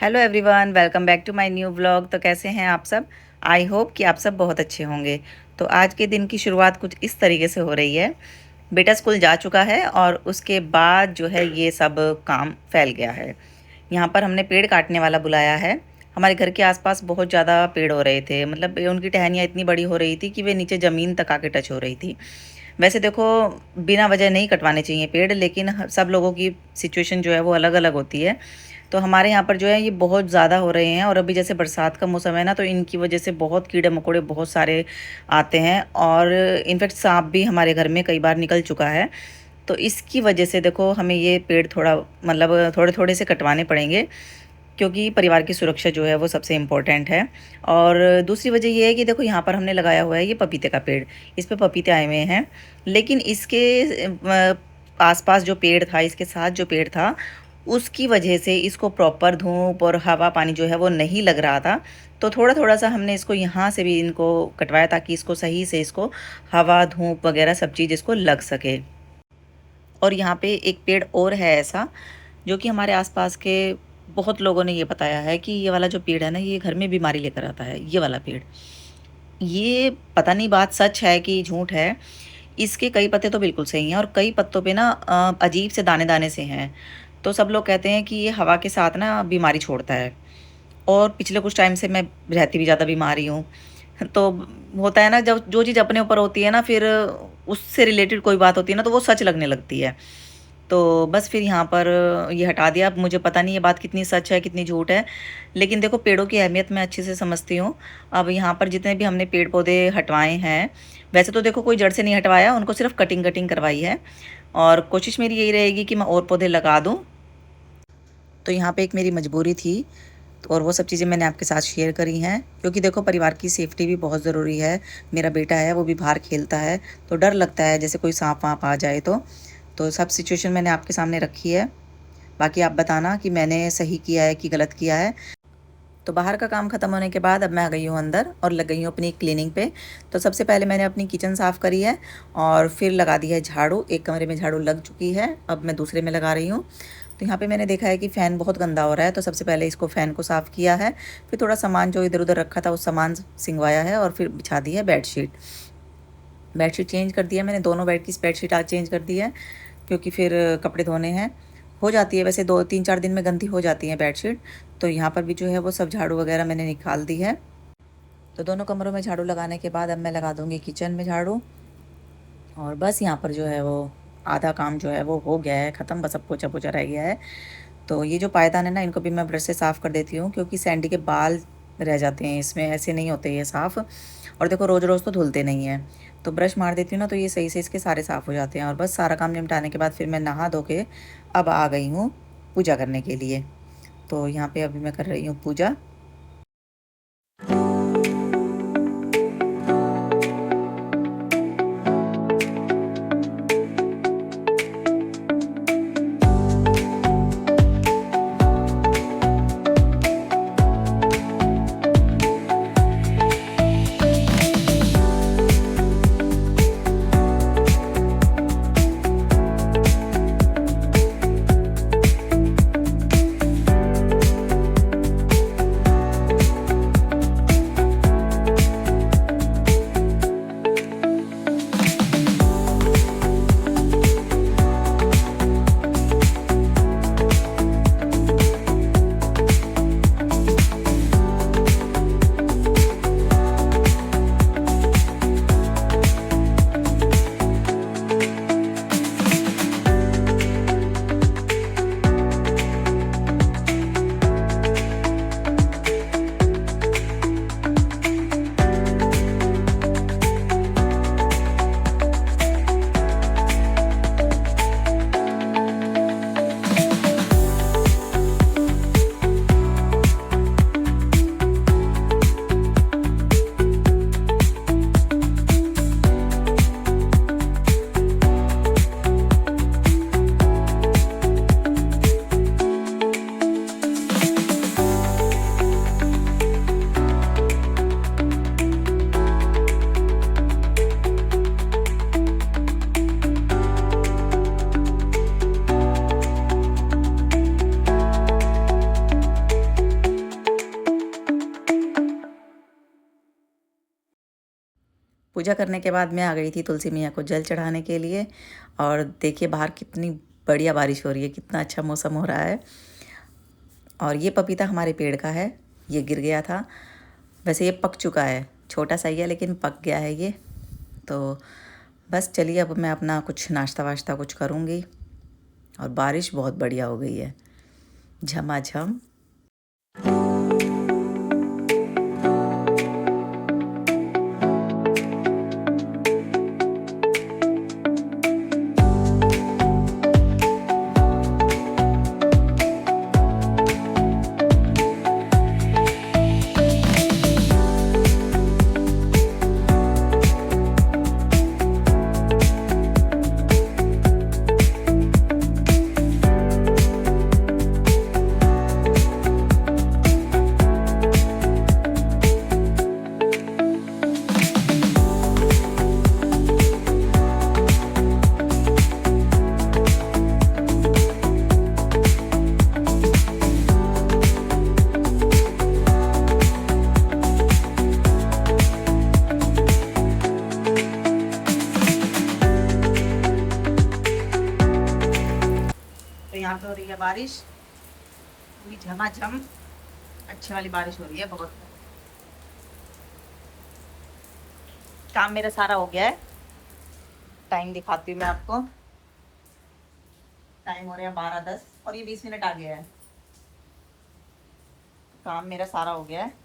Hello everyone, welcome back to my new vlog. तो कैसे हैं आप सब? आई होप कि आप सब बहुत अच्छे होंगे। तो आज के दिन की शुरुआत कुछ इस तरीके से हो रही है। बेटा स्कूल जा चुका है और उसके बाद जो है ये सब काम फैल गया है। यहाँ पर हमने पेड़ काटने वाला बुलाया है। हमारे घर के आसपास बहुत ज़्यादा पेड़ हो रहे थे, मतलब उनकी टहनियाँ इतनी बड़ी हो रही थी कि वे नीचे ज़मीन तक आके टच हो रही थी। वैसे देखो, बिना वजह नहीं कटवाने चाहिए पेड़, लेकिन सब लोगों की सिचुएशन जो है वो अलग अलग होती है। तो हमारे यहाँ पर जो है ये बहुत ज़्यादा हो रहे हैं, और अभी जैसे बरसात का मौसम है ना, तो इनकी वजह से बहुत कीड़े मकोड़े बहुत सारे आते हैं, और इनफैक्ट सांप भी हमारे घर में कई बार निकल चुका है। तो इसकी वजह से देखो, हमें ये पेड़ थोड़ा मतलब थोड़े थोड़े से कटवाने पड़ेंगे, क्योंकि परिवार की सुरक्षा जो है वो सबसे इम्पोर्टेंट है। और दूसरी वजह ये है कि देखो, यहाँ पर हमने लगाया हुआ है ये पपीते का पेड़। इस पे पपीते आए हुए हैं, लेकिन इसके आसपास जो पेड़ था, इसके साथ जो पेड़ था, उसकी वजह से इसको प्रॉपर धूप और हवा पानी जो है वो नहीं लग रहा था। तो थोड़ा थोड़ा सा हमने इसको यहाँ से भी इनको कटवाया, ताकि इसको सही से इसको हवा धूप वगैरह सब चीज़ इसको लग सके। और यहाँ पे एक पेड़ और है ऐसा, जो कि हमारे आसपास के बहुत लोगों ने ये बताया है कि ये वाला जो पेड़ है ना, ये घर में बीमारी लेकर आता है। ये वाला पेड़, ये पता नहीं बात सच है कि झूठ है। इसके कई पत्ते तो बिल्कुल सही हैं, और कई पत्तों पे ना अजीब से दाने दाने से हैं। तो सब लोग कहते हैं कि ये हवा के साथ ना बीमारी छोड़ता है। और पिछले कुछ टाइम से मैं रहती भी ज़्यादा बीमार ही हूँ। तो होता है ना, जब जो चीज़ अपने ऊपर होती है ना, फिर उससे रिलेटेड कोई बात होती है ना, तो वो सच लगने लगती है। तो बस फिर यहाँ पर ये हटा दिया। अब मुझे पता नहीं ये बात कितनी सच है कितनी झूठ है, लेकिन देखो, पेड़ों की अहमियत मैं अच्छे से समझती हूँ। अब यहाँ पर जितने भी हमने पेड़ पौधे हटवाए हैं, वैसे तो देखो कोई जड़ से नहीं हटवाया, उनको सिर्फ कटिंग कटिंग करवाई है। और कोशिश मेरी यही रहेगी कि मैं और पौधे लगा दूँ। तो यहाँ पे एक मेरी मजबूरी थी, और वो सब चीज़ें मैंने आपके साथ शेयर करी हैं, क्योंकि देखो, परिवार की सेफ्टी भी बहुत ज़रूरी है। मेरा बेटा है, वो भी बाहर खेलता है, तो डर लगता है जैसे कोई सांप वाँप आ जाए तो सब सिचुएशन मैंने आपके सामने रखी है। बाकी आप बताना कि मैंने सही किया है कि गलत किया है। तो बाहर का काम ख़त्म होने के बाद अब मैं आ गई हूँ अंदर और लग गई हूँ अपनी क्लीनिंग पे। तो सबसे पहले मैंने अपनी किचन साफ़ करी है, और फिर लगा दी है झाड़ू। एक कमरे में झाड़ू लग चुकी है, अब मैं दूसरे में लगा रही हूँ। तो यहाँ पे मैंने देखा है कि फ़ैन बहुत गंदा हो रहा है, तो सबसे पहले इसको फ़ैन को साफ़ किया है। फिर थोड़ा सामान जो इधर उधर रखा था, उस सामान सिंगवाया है, और फिर बिछा दी है बेडशीट। बेडशीट चेंज कर दिया मैंने, दोनों बेड की बेडशीट आज चेंज कर दी है, क्योंकि फिर कपड़े धोने हैं। हो जाती है वैसे 2-3-4 दिन में गंदी हो जाती है बेडशीट। तो यहाँ पर भी जो है वो सब झाड़ू वगैरह मैंने निकाल दी है। तो दोनों कमरों में झाड़ू लगाने के बाद अब मैं लगा दूँगी किचन में झाड़ू। और बस यहाँ पर जो है वो आधा काम जो है वो हो गया है ख़त्म, बस अब पोछा पोछा रह गया है। तो ये जो पायदान है ना, इनको भी मैं ब्रश से साफ़ कर देती हूँ, क्योंकि सैंडी के बाल रह जाते हैं इसमें, ऐसे नहीं होते ये साफ़। और देखो, रोज़ रोज़ तो धुलते नहीं हैं, तो ब्रश मार देती हूँ ना, तो ये सही से इसके सारे साफ़ हो जाते हैं। और बस सारा काम निपटाने के बाद फिर मैं नहा धो के अब आ गई हूँ पूजा करने के लिए। तो यहाँ पे अभी मैं कर रही हूँ पूजा। पूजा करने के बाद मैं आ गई थी तुलसी मैया को जल चढ़ाने के लिए। और देखिए बाहर कितनी बढ़िया बारिश हो रही है, कितना अच्छा मौसम हो रहा है। और ये पपीता हमारे पेड़ का है, ये गिर गया था। वैसे ये पक चुका है, छोटा सा ही है लेकिन पक गया है ये। तो बस चलिए अब मैं अपना कुछ नाश्ता वाश्ता कुछ करूँगी। और बारिश बहुत बढ़िया हो गई है, झमाझम। तो यहाँ पे हो रही है बारिश, पूरी झमाझम अच्छी वाली बारिश हो रही है बहुत। काम मेरा सारा हो गया है। टाइम दिखाती हूँ मैं आपको। टाइम हो रहा है 12:10 और ये 20 मिनट आ गया है। काम मेरा सारा हो गया है।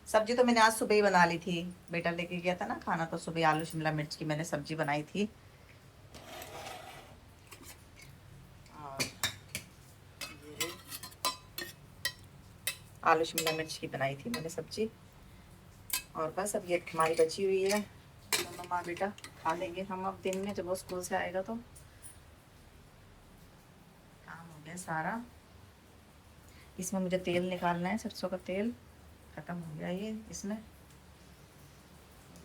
सब्जी तो मैंने आज सुबह ही बना ली थी, बेटा लेके गया था ना खाना, तो सुबह आलू शिमला मिर्च की मैंने सब्जी बनाई थी। और ये आलू शिमला मिर्च की बनाई थी मैंने सब्जी। और बस अब ये हमारी बची हुई है, तो मम्मा बेटा खा लेंगे हम अब दिन में, जब वो स्कूल से आएगा तो। काम हो गया सारा। इसमें मुझे तेल निकालना है, सरसों का तेल खत्म हो गया ये इसमें।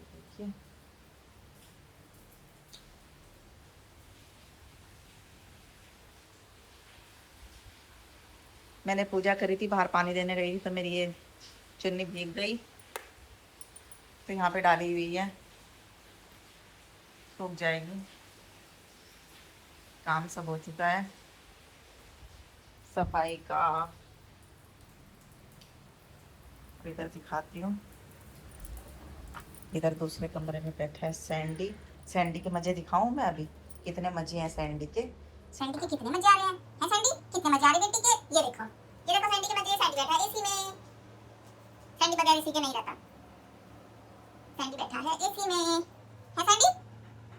देखिए मैंने पूजा करी थी, बाहर पानी देने गई थी तो मेरी ये चुन्नी भीग गई, तो यहाँ पे डाली हुई है, सूख जाएगी। काम सब हो चुका है सफाई का। इधर दिखाती हूँ, इधर दूसरे कमरे में बैठा है सैंडी। सैंडी के मजे दिखाऊं मैं अभी, कितने मजे हैं सैंडी के। सैंडी के कितने मजे आ रहे हैं सैंडी कितने मजे आ रहे हैं बेटी के। ये देखो सैंडी के मजे। सैंडी बैठा है एसी में, सैंडी बगैर एसी के नहीं रहता। सैंडी बैठा है एसी में, है सैंडी?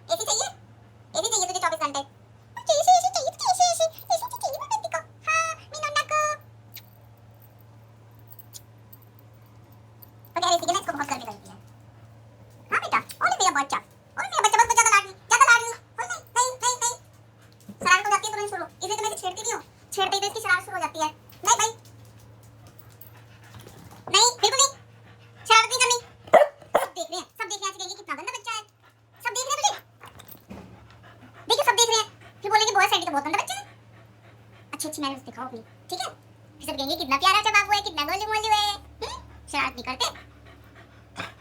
एसी चाहिए? एसी चाहिए तुझे 24 घंटे? एसी एसी चाहिए तुझे, एसी एसी एसी तो चाहिए बेटी को। हां मीनोना को बगैर एसी के ना इसको बहुत गर्मी लगती है। हां बेटा ओले मेरा बच्चा, ओले मेरा बच्चा बहुत ज्यादा लाडली, ज्यादा लाडली। ओले नहीं नहीं नहीं, शरारत हो जाती है तुरंत शुरू। इसे तो मैं छेड़ती नहीं हूं, छेड़ते ही तो इसकी शरारत शुरू हो जाती है। नहीं भाई नहीं, बिल्कुल नहीं, शरारत नहीं करनी। सब देख रहे हैं, सब देख रहे हैं, कहेंगे कितना गंदा बच्चा है। सब देख रहे हैं तुझे, देखिए सब देख रहे हैं, फिर बोलेंगे बहुत सैंडी तो बहुत गंदा बच्चा है। अच्छी अच्छी मैनर्स दिखाओ अपनी, ठीक है? फिर सब कहेंगे कितना प्यारा सा बाबू है, कितना गोलू मोलू है। शरारत नहीं करते।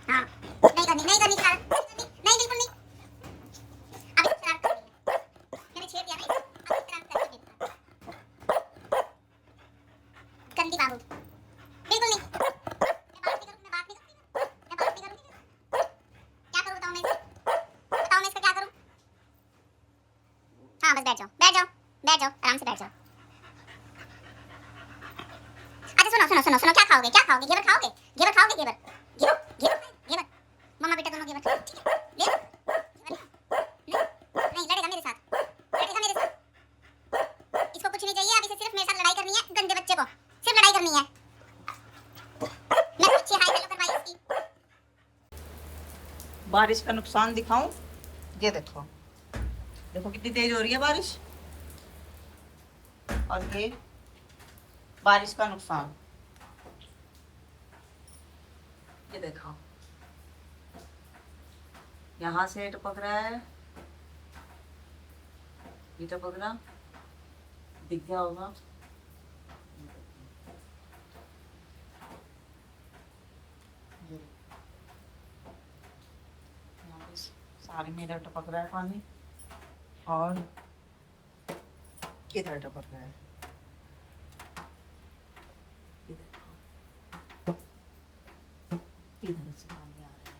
हाँ नहीं करनी, नहीं करनी शरारत, नहीं बिल्कुल नहीं। अब इसको शरारत करनी है, मैंने छेड़ दिया ना, अब इस शरारत करके देखता। गंदी बाबू बिल्कुल नहीं। मैं बात नहीं करूंगी, क्या करूं बताओ मैं इसका? बताओ मैं इसका क्या करूं? हाँ बस बैठ जाओ बैठ जाओ बैठ जाओ, आराम से बैठ जाओ। अच्छा सुनो सुनो सुनो सुनो, क्या खाओगे क्या खाओगे? घेवर खाओगे? घेवर खाओगे? घेवर घेवर घेवर घेवर, मम्मा बेटा दोनों घेवर खाओ, ठीक है? ले लो घेवर। नहीं लड़ेगा मेरे साथ, लड़ेगा मेरे साथ। इसको कुछ नहीं चाहिए, अब इसे सिर्फ मेरे साथ लड़ाई करनी है, गंदे बच्चे को सिर्फ लड़ाई करनी है। मैं अच्छी हाय हेलो करवाई इसकी। बारिश का नुकसान दिखाऊं? ये देखो, देखो कितनी तेज हो रही है बारिश। और ये बारिश का नुकसान, ये देखो यहाँ से टपक रहा है, ये टपक रहा, दिख गया होगा, अलमारी में इधर टपक रहा है पानी और इधर टपक रहा है। इधर से पानी आ रहा है।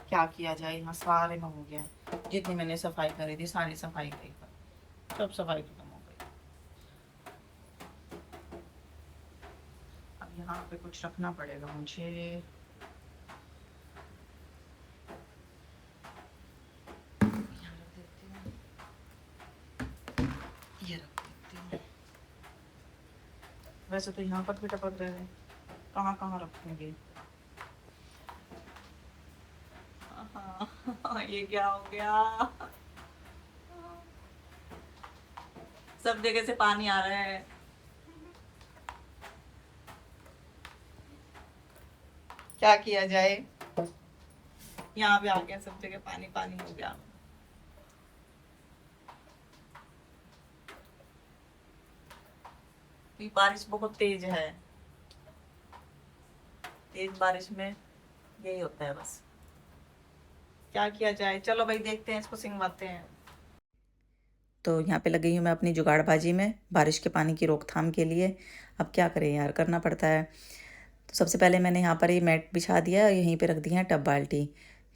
क्या किया जाए, यहाँ सारे में हो गया। जितनी मैंने सफाई करी थी सारी सफाई करी, सब सफाई खत्म हो गई। अब यहाँ पे कुछ रखना पड़ेगा मुझे। ये रख देती हूँ। वैसे तो यहाँ पर भी टपक रहे हैं, कहाँ कहाँ रखेंगे। ये क्या हो गया, सब जगह से पानी आ रहा है। क्या किया जाए, यहाँ भी आ गया, सब जगह पानी पानी हो गया। ये बारिश बहुत तेज है, तेज बारिश में यही होता है बस। क्या किया जाए, चलो भाई देखते हैं, इसको सिंगवाते हैं। तो यहाँ पे लग गई हूँ मैं अपनी जुगाड़बाजी में बारिश के पानी की रोकथाम के लिए। अब क्या करें यार, करना पड़ता है। तो सबसे पहले मैंने यहाँ पर ये मैट बिछा दिया है, यहीं पे रख दिया है टब बाल्टी,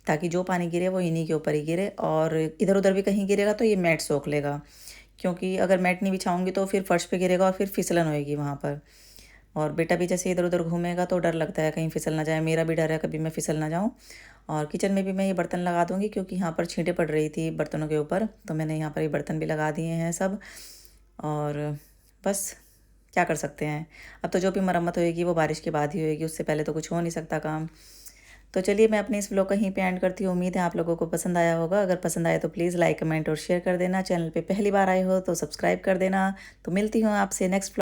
ताकि जो पानी गिरे वो इन्हीं के ऊपर ही गिरे, और इधर उधर भी कहीं गिरेगा तो ये मैट सोख लेगा। क्योंकि अगर मैट नहीं बिछाऊंगी तो फिर फर्श पे गिरेगा और फिर फिसलन होएगी वहाँ पर। और बेटा भी जैसे इधर उधर घूमेगा तो डर लगता है कहीं फिसल ना जाए, मेरा भी डर है कभी मैं फिसल ना जाऊँ। और किचन में भी मैं ये बर्तन लगा दूँगी, क्योंकि यहाँ पर छींटे पड़ रही थी बर्तनों के ऊपर, तो मैंने यहाँ पर ये बर्तन भी लगा दिए हैं सब। और बस क्या कर सकते हैं, अब तो जो भी मरम्मत होएगी वो बारिश के बाद ही होएगी, उससे पहले तो कुछ हो नहीं सकता काम। तो चलिए मैं अपने इस व्लॉग को यहीं पे एंड करती हूँ। उम्मीद है आप लोगों को पसंद आया होगा। अगर पसंद आए तो प्लीज़ लाइक कमेंट और शेयर कर देना। चैनल पे पहली बार आए हो तो सब्सक्राइब कर देना। तो मिलती हूँ आपसे नेक्स्ट